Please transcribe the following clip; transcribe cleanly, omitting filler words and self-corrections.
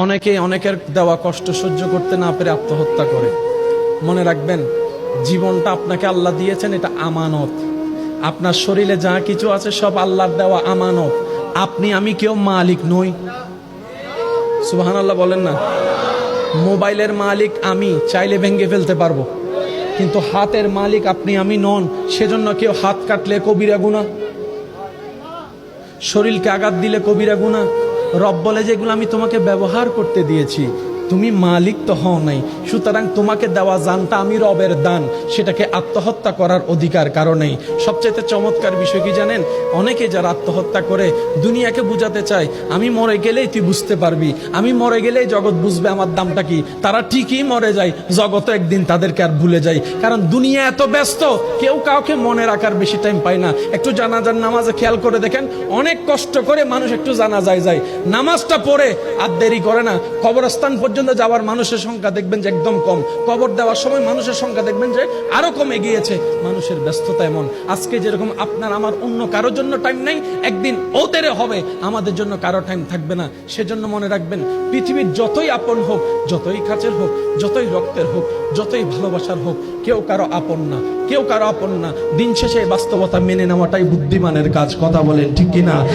অনেকে অনেকের দেওয়া কষ্ট সহ্য করতে না পেরে আত্মহত্যা করে। মনে রাখবেন, জীবনটা আপনাকে আল্লাহ দিয়েছেন, এটা আমানত। আপনার শরীরে যা কিছু আছে সব আল্লাহর দেওয়া আমানত। আপনি আমি কেউ মালিক নই। সুবহানাল্লাহ বলেন না। মোবাইলের মালিক আমি, চাইলে ভেঙে ফেলতে পারবো, কিন্তু হাতের মালিক আপনি আমি নন। সেজন্য কেউ হাত কাটলে কবিরা গুনাহ, শরীরকে আঘাত দিলে কবিরা গুনাহ। রব বলে যেগুলো আমি তোমাকে ব্যবহার করতে দিয়েছি, তুমি মালিক তো হও নাই, সুতরাং তোমাকে দেওয়া জানটা আমি রবের দান, সেটাকে আত্মহত্যা করার অধিকার কারো নেই। সবচেয়ে চমৎকার বিষয় কি জানেন? অনেকে যারা আত্মহত্যা করে দুনিয়াকে বুঝাতে চায় আমি মরে গেলেই তুই বুঝতে পারবি, আমি মরে গেলেই জগৎ বুঝবে আমার দামটা কি। তারা ঠিকই মরে যায়, জগৎ একদিন তাদেরকে আর ভুলে যায়। কারণ দুনিয়া এত ব্যস্ত, কেউ কাউকে মনে রাখার বেশি টাইম পায় না। একটু জানাজার নামাজে খেয়াল করে দেখেন, অনেক কষ্ট করে মানুষ একটু জানাজায় যায়, নামাজটা পড়ে আর দেরি করে না। কবরস্থান পর্যন্ত যাওয়ার মানুষের সংখ্যা দেখবেন যে একদম কম, কবর দেওয়ার সময় মানুষের সংখ্যা দেখবেন যে আরো কমে গিয়েছে। মানুষের ব্যস্ততা এমন, আজকে যেরকম আপনার আমার অন্য কারোর জন্য টাইম নাই, একদিন ওদের হবে আমাদের জন্য কারো টাইম থাকবে না। সেজন্য মনে রাখবেন, পৃথিবীর যতই আপন হোক, যতই কাছের হোক, যতই রক্তের হোক, যতই ভালোবাসার হোক, কেউ কারো আপন না, কেউ কারো আপন না। দিন শেষে বাস্তবতা মেনে নেওয়াটাই বুদ্ধিমানের কাজ। কথা বলেন ঠিক কিনা?